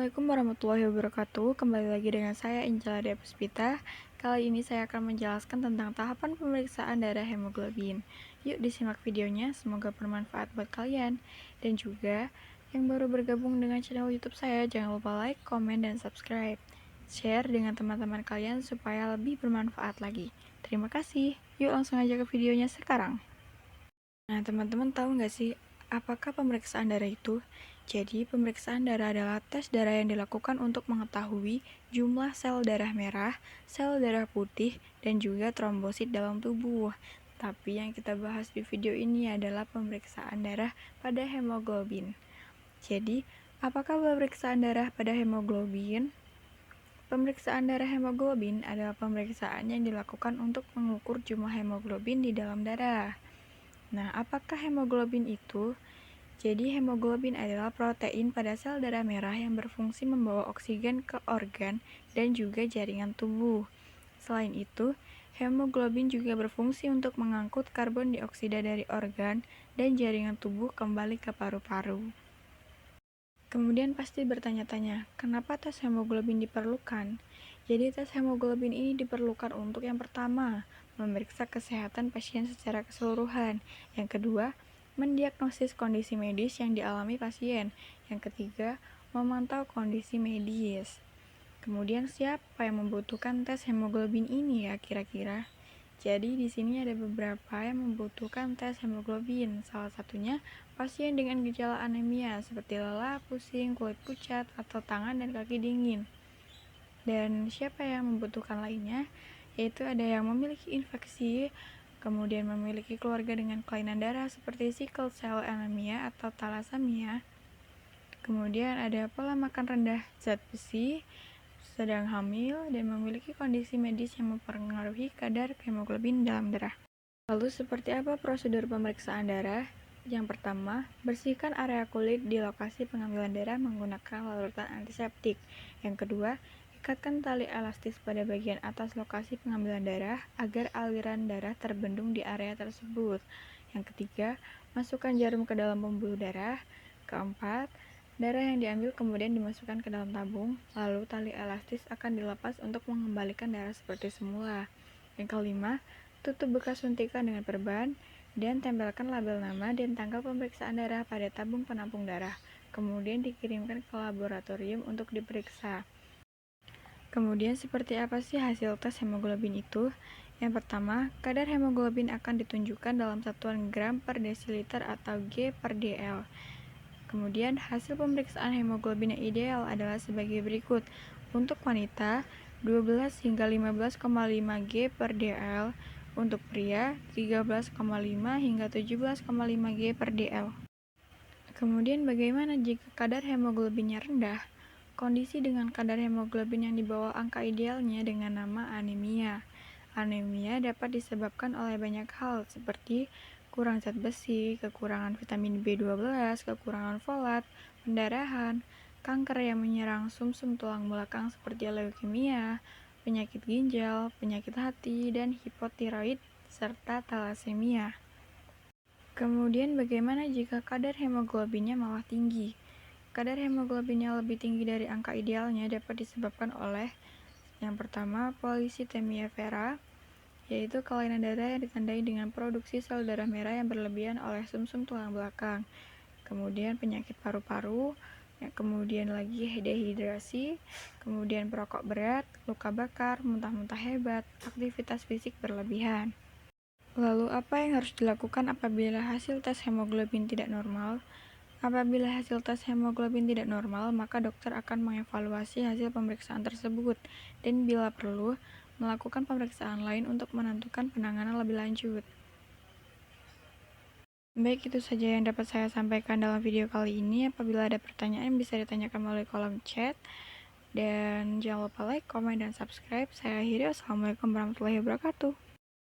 Assalamualaikum warahmatullahi wabarakatuh. Kembali lagi dengan saya Injala Dea Puspita. Kali ini saya akan menjelaskan tentang tahapan pemeriksaan darah hemoglobin. Yuk disimak videonya, semoga bermanfaat buat kalian. Dan juga yang baru bergabung dengan channel YouTube saya, jangan lupa like, komen, dan subscribe. Share dengan teman-teman kalian supaya lebih bermanfaat lagi. Terima kasih. Yuk langsung aja ke videonya sekarang. Nah, teman-teman tahu nggak sih, apakah pemeriksaan darah itu? Jadi, pemeriksaan darah adalah tes darah yang dilakukan untuk mengetahui jumlah sel darah merah, sel darah putih, dan juga trombosit dalam tubuh. Tapi yang kita bahas di video ini adalah pemeriksaan darah pada hemoglobin. Jadi, apakah pemeriksaan darah pada hemoglobin? Pemeriksaan darah hemoglobin adalah pemeriksaan yang dilakukan untuk mengukur jumlah hemoglobin di dalam darah. Nah, apakah hemoglobin itu? Jadi, hemoglobin adalah protein pada sel darah merah yang berfungsi membawa oksigen ke organ dan juga jaringan tubuh. Selain itu, hemoglobin juga berfungsi untuk mengangkut karbon dioksida dari organ dan jaringan tubuh kembali ke paru-paru. Kemudian pasti bertanya-tanya, kenapa tes hemoglobin diperlukan? Jadi tes hemoglobin ini diperlukan untuk yang pertama, memeriksa kesehatan pasien secara keseluruhan. Yang kedua, mendiagnosis kondisi medis yang dialami pasien. Yang ketiga, memantau kondisi medis. Kemudian siapa yang membutuhkan tes hemoglobin ini ya kira-kira? Jadi di sini ada beberapa yang membutuhkan tes hemoglobin. Salah satunya pasien dengan gejala anemia seperti lelah, pusing, kulit pucat, atau tangan dan kaki dingin. Dan siapa yang membutuhkan lainnya? Yaitu ada yang memiliki infeksi, kemudian memiliki keluarga dengan kelainan darah seperti sickle cell anemia atau thalassemia. Kemudian ada pola makan rendah zat besi, sedang hamil, dan memiliki kondisi medis yang mempengaruhi kadar hemoglobin dalam darah. Lalu seperti apa prosedur pemeriksaan darah? Yang pertama, bersihkan area kulit di lokasi pengambilan darah menggunakan larutan antiseptik. Yang kedua, ikatkan tali elastis pada bagian atas lokasi pengambilan darah agar aliran darah terbendung di area tersebut. Yang ketiga, masukkan jarum ke dalam pembuluh darah. Keempat, darah yang diambil kemudian dimasukkan ke dalam tabung, lalu tali elastis akan dilepas untuk mengembalikan darah seperti semula. Yang kelima, tutup bekas suntikan dengan perban, dan tempelkan label nama dan tanggal pemeriksaan darah pada tabung penampung darah. Kemudian dikirimkan ke laboratorium untuk diperiksa. Kemudian seperti apa sih hasil tes hemoglobin itu? Yang pertama, kadar hemoglobin akan ditunjukkan dalam satuan gram per desiliter atau G per dl. Kemudian hasil pemeriksaan hemoglobin yang ideal adalah sebagai berikut. Untuk wanita, 12 hingga 15,5 G per dl. Untuk pria, 13,5 hingga 17,5 G per dl. Kemudian bagaimana jika kadar hemoglobinnya rendah? Kondisi dengan kadar hemoglobin yang di bawah angka idealnya dengan nama anemia. Anemia dapat disebabkan oleh banyak hal seperti kurang zat besi, kekurangan vitamin B12, kekurangan folat, pendarahan, kanker yang menyerang sumsum tulang belakang seperti leukemia, penyakit ginjal, penyakit hati, dan hipotiroid, serta thalassemia. Kemudian bagaimana jika kadar hemoglobinnya malah tinggi? Kadar hemoglobinnya lebih tinggi dari angka idealnya dapat disebabkan oleh yang pertama, polycythemia vera, yaitu kelainan darah yang ditandai dengan produksi sel darah merah yang berlebihan oleh sumsum tulang belakang. Kemudian penyakit paru-paru, kemudian lagi dehidrasi, kemudian perokok berat, luka bakar, muntah-muntah hebat, aktivitas fisik berlebihan. Lalu apa yang harus dilakukan apabila hasil tes hemoglobin tidak normal? Apabila hasil tes hemoglobin tidak normal, maka dokter akan mengevaluasi hasil pemeriksaan tersebut dan bila perlu, melakukan pemeriksaan lain untuk menentukan penanganan lebih lanjut. Baik, itu saja yang dapat saya sampaikan dalam video kali ini. Apabila ada pertanyaan, bisa ditanyakan melalui kolom chat. Dan jangan lupa like, komen, dan subscribe. Saya akhiri. Wassalamualaikum warahmatullahi wabarakatuh.